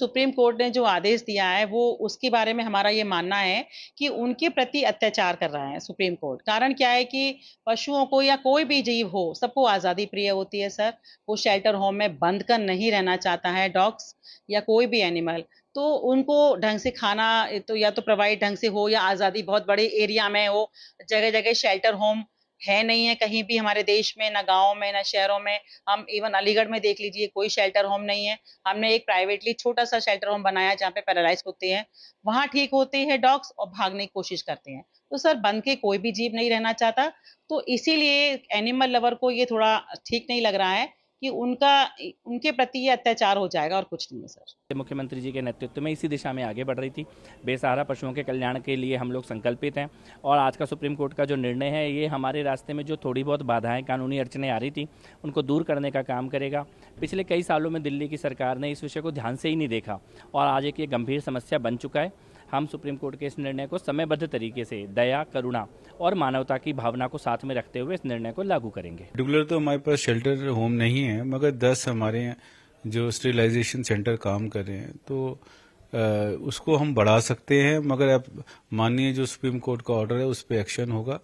Supreme court ने जो आदेश दिया है वो उसके बारे में हमारा ये मानना है कि उनके प्रति अत्याचार कर रहा है सुप्रीम कोर्ट। कारण क्या है कि पशुओं को या कोई भी जीव हो, सबको आज़ादी प्रिय होती है सर। वो शेल्टर होम में बंद कर नहीं रहना चाहता है, डॉग्स या कोई भी एनिमल। तो उनको ढंग से खाना तो या तो प्रोवाइड ढंग से हो या आज़ादी बहुत बड़े एरिया में हो। जगह-जगह शेल्टर होम है नहीं है कहीं भी हमारे देश में, ना गाँव में, ना शहरों में। हम इवन अलीगढ़ में देख लीजिए, कोई शेल्टर होम नहीं है। हमने एक प्राइवेटली छोटा-सा शेल्टर होम बनाया जहाँ पे पैरालाइज़ कुत्ते हैं। वहाँ ठीक होते हैं डॉग्स और भागने की कोशिश करते हैं। तो सर बंद के कोई भी जीव नहीं रहना चाहता, तो इसीलिए एनिमल लवर को ये थोड़ा ठीक नहीं लग रहा है कि उनके प्रति ये अत्याचार हो जाएगा और कुछ नहीं है सर। मुख्यमंत्री जी के नेतृत्व में इसी दिशा में आगे बढ़ रही थी। बेसहारा पशुओं के कल्याण के लिए हम लोग संकल्पित हैं और आज का सुप्रीम कोर्ट का जो निर्णय है ये हमारे रास्ते में जो थोड़ी बहुत बाधाएं, कानूनी अड़चनें आ रही थी, उनको दूर करने का काम करेगा। पिछले कई सालों में दिल्ली की सरकार ने इस विषय को ध्यान से ही नहीं देखा और आज एक ये गंभीर समस्या बन चुका है। हम सुप्रीम कोर्ट के इस निर्णय को समयबद्ध तरीके से दया, करुणा और मानवता की भावना को साथ में रखते हुए इस निर्णय को लागू करेंगे। रेगुलर तो हमारे पास शेल्टर होम नहीं है, मगर 10 हमारे यहाँ जो स्टेरिलाइजेशन सेंटर काम कर रहे हैं, तो उसको हम बढ़ा सकते हैं। मगर अब माननीय जो सुप्रीम कोर्ट का ऑर्डर है उस पर एक्शन होगा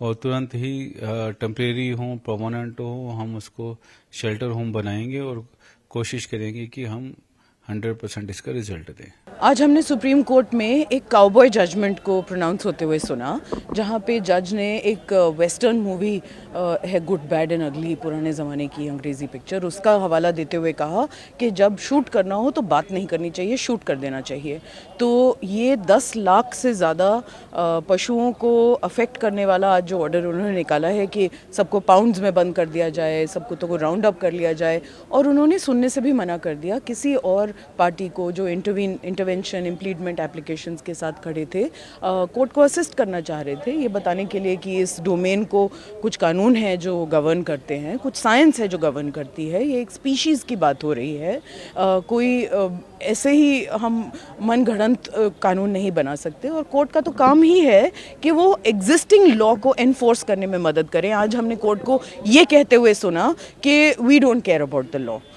और तुरंत ही टेम्परेरी हो, परमानेंट हो, हम उसको शेल्टर होम बनाएंगे और कोशिश करेंगे कि हम 100% इसका रिजल्ट दें। आज हमने सुप्रीम कोर्ट में एक काउबॉय जजमेंट को प्रोनाउंस होते हुए सुना, जहां पे जज ने एक वेस्टर्न मूवी है गुड बैड एंड अगली, पुराने ज़माने की अंग्रेज़ी पिक्चर, उसका हवाला देते हुए कहा कि जब शूट करना हो तो बात नहीं करनी चाहिए, शूट कर देना चाहिए। तो ये 10 लाख से ज़्यादा पशुओं को अफेक्ट करने वाला आज जो ऑर्डर उन्होंने निकाला है कि सबको पाउंड्स में बंद कर दिया जाए, सब कुत्तों को राउंड अप कर लिया जाए, और उन्होंने सुनने से भी मना कर दिया किसी और पार्टी को जो इंटरवेंशन इम्प्लीडमेंट एप्लीकेशंस के साथ खड़े थे, कोर्ट को असिस्ट करना चाह रहे थे, ये बताने के लिए कि इस डोमेन को कुछ कानून है जो गवर्न करते हैं, कुछ साइंस है जो गवर्न करती है, ये एक स्पीशीज़ की बात हो रही है। कोई ऐसे ही हम मन गढ़ंत कानून नहीं बना सकते और कोर्ट का तो काम ही है कि वो एग्जिस्टिंग लॉ को एनफोर्स करने में मदद करें। आज हमने कोर्ट को ये कहते हुए सुना कि we don't care about the law.